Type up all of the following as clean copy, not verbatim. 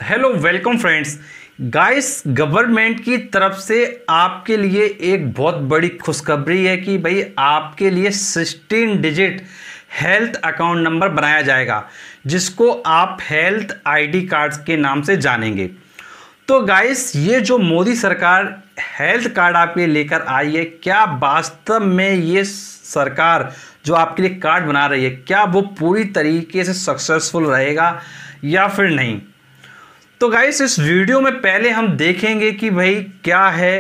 Hello welcome friends. Guys, government की तरफ से आपके लिए एक बहुत बड़ी खुशखबरी है कि भाई आपके लिए 16 डिजिट हेल्थ अकाउंट नंबर बनाया जाएगा, जिसको आप हेल्थ आईडी कार्ड्स के नाम से जानेंगे। तो गाइस, ये जो मोदी सरकार हेल्थ कार्ड आपके लिए लेकर आई है, क्या वास्तव में ये सरकार जो आपके लिए कार्ड बना रही है, क्या वो पूरी तरीके से सक्सेसफुल रहेगा या फिर नहीं? तो गाइस, इस वीडियो में पहले हम देखेंगे कि भाई क्या है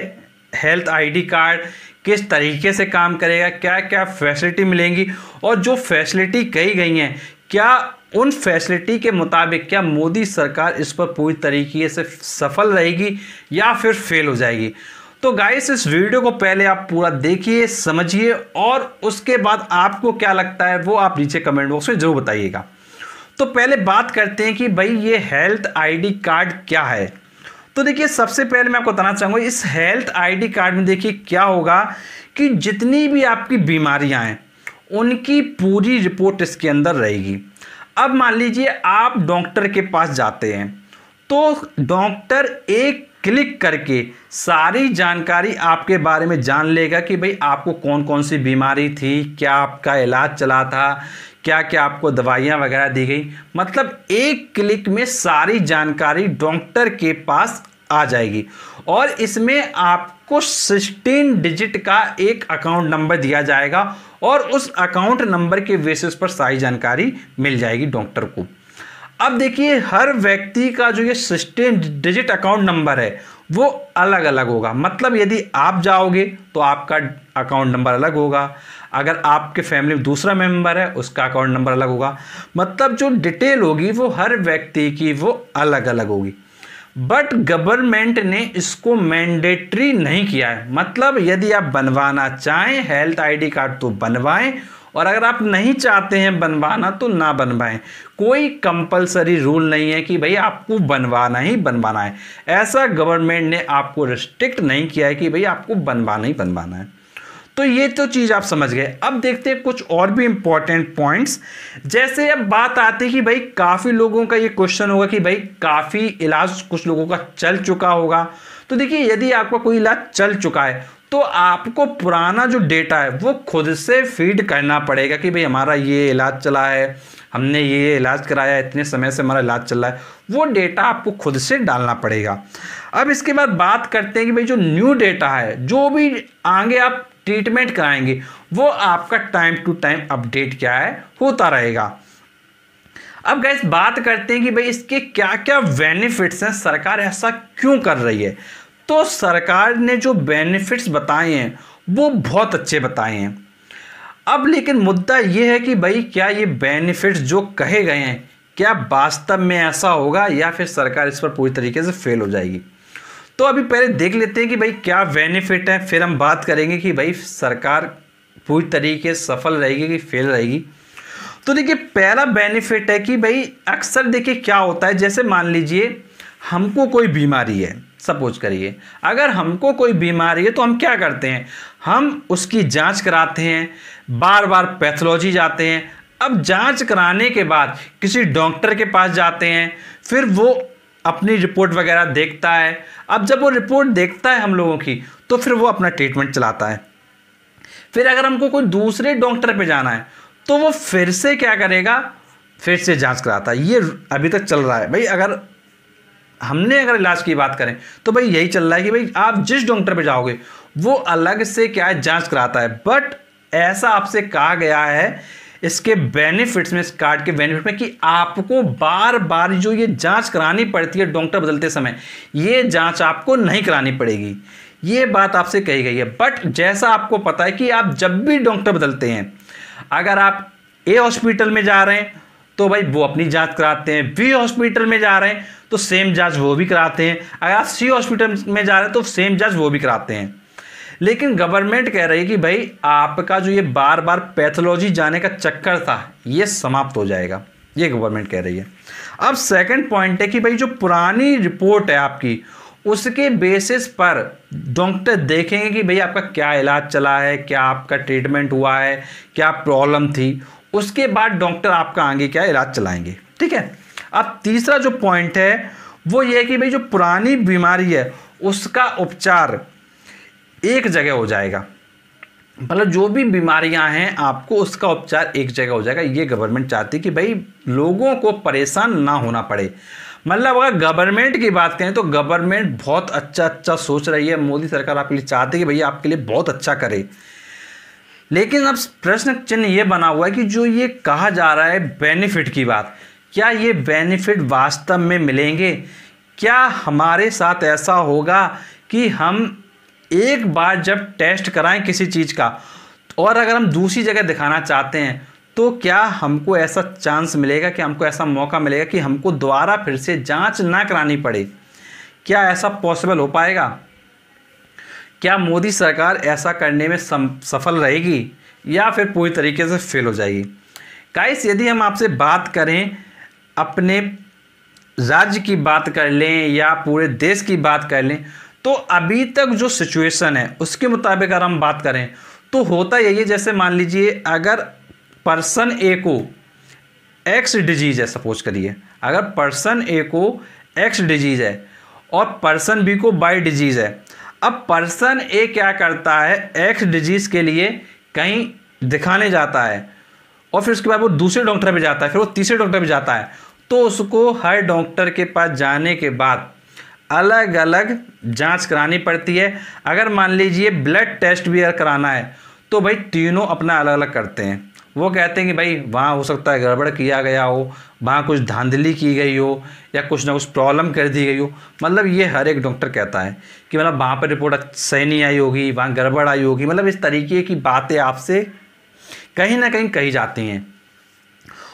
हेल्थ आईडी कार्ड, किस तरीके से काम करेगा, क्या क्या फैसिलिटी मिलेंगी, और जो फैसिलिटी कही गई हैं क्या उन फैसिलिटी के मुताबिक क्या मोदी सरकार इस पर पूरी तरीके से सफल रहेगी या फिर फेल हो जाएगी। तो गाइस, इस वीडियो को पहले आप पूरा देखिए, समझिए, और उसके बाद आपको क्या लगता है वो आप नीचे कमेंट बॉक्स में जरूर बताइएगा। तो पहले बात करते हैं कि भाई ये हेल्थ आईडी कार्ड क्या है। तो देखिए, सबसे पहले मैं आपको बताना चाहूँगा, इस हेल्थ आईडी कार्ड में देखिए क्या होगा कि जितनी भी आपकी बीमारियां हैं उनकी पूरी रिपोर्ट इसके अंदर रहेगी। अब मान लीजिए आप डॉक्टर के पास जाते हैं तो डॉक्टर एक क्लिक करके सारी जानकारी आपके बारे में जान लेगा कि भाई आपको कौन कौन सी बीमारी थी, क्या आपका इलाज चला था, क्या क्या आपको दवाइयाँ वगैरह दी गई। मतलब एक क्लिक में सारी जानकारी डॉक्टर के पास आ जाएगी और इसमें आपको 16 डिजिट का एक अकाउंट नंबर दिया जाएगा और उस अकाउंट नंबर के बेसिस पर सारी जानकारी मिल जाएगी डॉक्टर को। अब देखिए, हर व्यक्ति का जो ये 16 डिजिट अकाउंट नंबर है वो अलग अलग होगा। मतलब यदि आप जाओगे तो आपका अकाउंट नंबर अलग होगा, अगर आपके फैमिली में दूसरा मेंबर है उसका अकाउंट नंबर अलग होगा। मतलब जो डिटेल होगी वो हर व्यक्ति की वो अलग अलग होगी। बट गवर्नमेंट ने इसको मैंडेटरी नहीं किया है। मतलब यदि आप बनवाना चाहें हेल्थ आईडी कार्ड तो बनवाएं, और अगर आप नहीं चाहते हैं बनवाना तो ना बनवाएं। कोई कंपलसरी रूल नहीं है कि भाई आपको बनवाना ही बनवाना है। ऐसा गवर्नमेंट ने आपको रिस्ट्रिक्ट नहीं किया है कि भाई आपको बनवाना ही बनवाना है। तो ये तो चीज़ आप समझ गए। अब देखते हैं कुछ और भी इंपॉर्टेंट पॉइंट्स। जैसे अब बात आती है कि भाई काफ़ी लोगों का ये क्वेश्चन होगा कि भाई काफ़ी इलाज कुछ लोगों का चल चुका होगा। तो देखिए, यदि आपका कोई इलाज चल चुका है तो आपको पुराना जो डेटा है वो खुद से फीड करना पड़ेगा कि भाई हमारा ये इलाज चला है, हमने ये इलाज कराया, इतने समय से हमारा इलाज चल रहा है। वो डेटा आपको खुद से डालना पड़ेगा। अब इसके बाद बात करते हैं कि भाई जो न्यू डेटा है, जो भी आगे आप ट्रीटमेंट कराएंगे, वो आपका टाइम टू टाइम अपडेट क्या है होता रहेगा। अब गाइस, बात करते हैं कि भाई इसके क्या क्या बेनिफिट्स हैं, सरकार ऐसा क्यों कर रही है। तो सरकार ने जो बेनिफिट्स बताए हैं वो बहुत अच्छे बताए हैं। अब लेकिन मुद्दा ये है कि भाई क्या ये बेनिफिट्स जो कहे गए हैं क्या वास्तव में ऐसा होगा या फिर सरकार इस पर पूरी तरीके से फेल हो जाएगी। तो अभी पहले देख लेते हैं कि भाई क्या बेनिफिट है, फिर हम बात करेंगे कि भाई सरकार पूरी तरीके से सफल रहेगी कि फेल रहेगी। तो देखिए, पहला बेनिफिट है कि भाई अक्सर देखिए क्या होता है, जैसे मान लीजिए हमको कोई बीमारी है, सपोज करिए अगर हमको कोई बीमारी है तो हम क्या करते हैं, हम उसकी जांच कराते हैं, बार बार पैथोलॉजी जाते हैं। अब जांच कराने के बाद किसी डॉक्टर के पास जाते हैं, फिर वो अपनी रिपोर्ट वगैरह देखता है। अब जब वो रिपोर्ट देखता है हम लोगों की तो फिर वो अपना ट्रीटमेंट चलाता है। फिर अगर हमको कोई दूसरे डॉक्टर पे जाना है तो वो फिर से क्या करेगा, फिर से जांच कराता है। ये अभी तक चल रहा है भाई। अगर इलाज की बात करें तो भाई यही चल रहा है कि भाई आप जिस डॉक्टर पे जाओगे वो अलग से क्या है जांच कराता है। बट ऐसा आपसे कहा गया है इसके बेनिफिट्स में, इस कार्ड के बेनिफिट में, कि आपको बार बार जो ये जांच करानी पड़ती है डॉक्टर बदलते समय, ये जांच आपको नहीं करानी पड़ेगी। ये बात आपसे कही गई है। बट जैसा आपको पता है कि आप जब भी डॉक्टर बदलते हैं, अगर आप ए हॉस्पिटल में जा रहे हैं तो भाई वो अपनी जांच कराते हैं, बी हॉस्पिटल में जा रहे हैं तो सेम जांच वो भी कराते हैं, अगर आप सी हॉस्पिटल में जा रहे हैं तो सेम जांच वो भी कराते हैं। लेकिन गवर्नमेंट कह रही है कि भाई आपका जो ये बार बार पैथोलॉजी जाने का चक्कर था ये समाप्त हो जाएगा, ये गवर्नमेंट कह रही है। अब सेकंड पॉइंट है कि भाई जो पुरानी रिपोर्ट है आपकी, उसके बेसिस पर डॉक्टर देखेंगे कि भाई आपका क्या इलाज चला है, क्या आपका ट्रीटमेंट हुआ है, क्या प्रॉब्लम थी, उसके बाद डॉक्टर आपका आगे क्या इलाज चलाएंगे। ठीक है। अब तीसरा जो पॉइंट है वो ये है कि भाई जो पुरानी बीमारी है उसका उपचार एक जगह हो जाएगा, मतलब जो भी बीमारियां हैं आपको उसका उपचार एक जगह हो जाएगा। ये गवर्नमेंट चाहती है कि भाई लोगों को परेशान ना होना पड़े। मतलब अगर गवर्नमेंट की बात करें तो गवर्नमेंट बहुत अच्छा सोच रही है। मोदी सरकार आपके लिए चाहती है कि भैया आपके लिए बहुत अच्छा करे। लेकिन अब प्रश्न चिन्ह ये बना हुआ है कि जो ये कहा जा रहा है बेनिफिट की बात, क्या ये बेनिफिट वास्तव में मिलेंगे? क्या हमारे साथ ऐसा होगा कि हम एक बार जब टेस्ट कराएं किसी चीज़ का और अगर हम दूसरी जगह दिखाना चाहते हैं तो क्या हमको ऐसा चांस मिलेगा, कि हमको ऐसा मौका मिलेगा कि हमको दोबारा फिर से जांच ना करानी पड़े? क्या ऐसा पॉसिबल हो पाएगा? क्या मोदी सरकार ऐसा करने में सफल रहेगी या फिर पूरी तरीके से फेल हो जाएगी? गाइस, यदि हम आपसे बात करें, अपने राज्य की बात कर लें या पूरे देश की बात कर लें, तो अभी तक जो सिचुएशन है उसके मुताबिक अगर हम बात करें तो होता यही है, जैसे मान लीजिए अगर पर्सन ए को एक्स डिजीज है, सपोज करिए अगर पर्सन ए को एक्स डिजीज है और पर्सन बी को वाई डिजीज है। अब पर्सन ए क्या करता है, एक्स डिजीज के लिए कहीं दिखाने जाता है और फिर उसके बाद वो दूसरे डॉक्टर पे जाता है, फिर वो तीसरे डॉक्टर पे जाता है, तो उसको हर डॉक्टर के पास जाने के बाद अलग अलग जांच करानी पड़ती है। अगर मान लीजिए ब्लड टेस्ट भी अगर कराना है तो भाई तीनों अपना अलग अलग करते हैं। वो कहते हैं कि भाई वहाँ हो सकता है गड़बड़ किया गया हो, वहाँ कुछ धांधली की गई हो या कुछ ना कुछ प्रॉब्लम कर दी गई हो। मतलब ये हर एक डॉक्टर कहता है कि मतलब वहाँ पर रिपोर्ट सही नहीं आई होगी, वहाँ गड़बड़ आई होगी। मतलब इस तरीके की बातें आपसे कहीं ना कहीं कही जाती हैं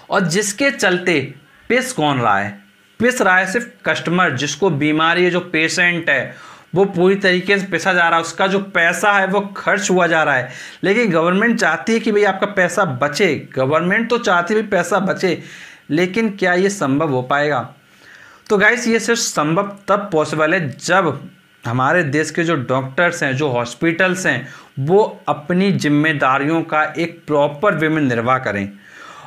और जिसके चलते पिस कौन रहा है? पिस रहा है सिर्फ कस्टमर, जिसको बीमारी है, जो पेशेंट है, वो पूरी तरीके से पिसा जा रहा है, उसका जो पैसा है वो खर्च हुआ जा रहा है। लेकिन गवर्नमेंट चाहती है कि भाई आपका पैसा बचे, गवर्नमेंट तो चाहती है भाई पैसा बचे, लेकिन क्या ये संभव हो पाएगा? तो गाइस, ये सिर्फ संभव तब पॉसिबल है जब हमारे देश के जो डॉक्टर्स हैं, जो हॉस्पिटल्स हैं, वो अपनी जिम्मेदारियों का एक प्रॉपर वे में निर्वाह करें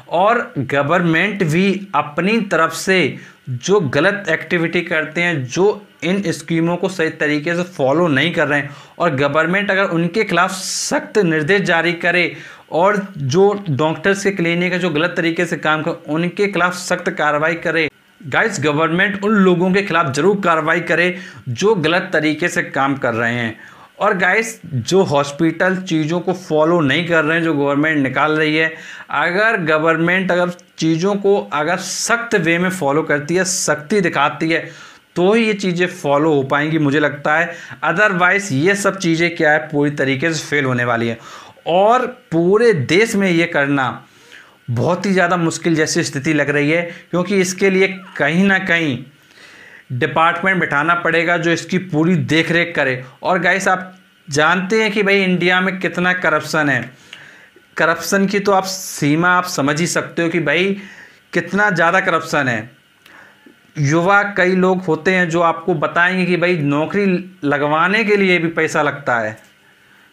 और गवर्नमेंट भी अपनी तरफ से जो गलत एक्टिविटी करते हैं, जो इन स्कीमों को सही तरीके से फॉलो नहीं कर रहे हैं, और गवर्नमेंट अगर उनके खिलाफ सख्त निर्देश जारी करे और जो डॉक्टर्स के क्लिनिक है जो गलत तरीके से काम कर उनके खिलाफ सख्त कार्रवाई करे। गाइस, गवर्नमेंट उन लोगों के खिलाफ जरूर कार्रवाई करे जो गलत तरीके से काम कर रहे हैं। और गाइस, जो हॉस्पिटल चीज़ों को फॉलो नहीं कर रहे हैं, जो गवर्नमेंट निकाल रही है, अगर गवर्नमेंट अगर चीज़ों को अगर सख्त वे में फॉलो करती है, सख्ती दिखाती है, तो ही ये चीज़ें फॉलो हो पाएंगी मुझे लगता है। अदरवाइज़ ये सब चीज़ें क्या है, पूरी तरीके से फेल होने वाली है और पूरे देश में ये करना बहुत ही ज़्यादा मुश्किल जैसी स्थिति लग रही है, क्योंकि इसके लिए कहीं ना कहीं डिपार्टमेंट बैठाना पड़ेगा जो इसकी पूरी देख रेख करे। और गाइस, आप जानते हैं कि भाई इंडिया में कितना करप्शन है। करप्शन की तो आप सीमा आप समझ ही सकते हो कि भाई कितना ज़्यादा करप्शन है। युवा कई लोग होते हैं जो आपको बताएंगे कि भाई नौकरी लगवाने के लिए भी पैसा लगता है।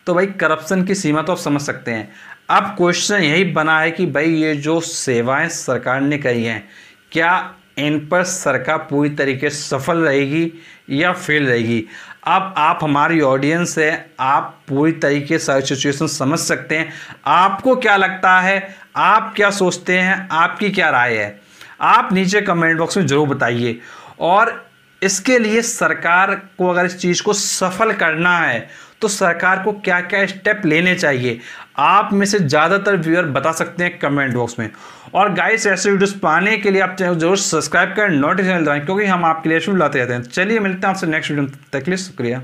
तो भाई करप्शन की सीमा तो आप समझ सकते हैं। अब क्वेश्चन यही बना है कि भाई ये जो सेवाएं सरकार ने कही हैं, क्या इन पर सरकार पूरी तरीके से सफल रहेगी या फेल रहेगी? अब आप हमारी ऑडियंस है, आप पूरी तरीके से सिचुएशन समझ सकते हैं। आपको क्या लगता है, आप क्या सोचते हैं, आपकी क्या राय है, आप नीचे कमेंट बॉक्स में ज़रूर बताइए। और इसके लिए सरकार को अगर इस चीज़ को सफल करना है तो सरकार को क्या क्या स्टेप लेने चाहिए, आप में से ज़्यादातर व्यूअर बता सकते हैं कमेंट बॉक्स में। और गाइस, ऐसे वीडियोस पाने के लिए आप चैनल जरूर सब्सक्राइब करें, नोटिफिकेशन दबाएं, क्योंकि हम आपके लिए वीडियो लाते रहते हैं। चलिए मिलते हैं आपसे नेक्स्ट वीडियो में, तब तक के लिए शुक्रिया।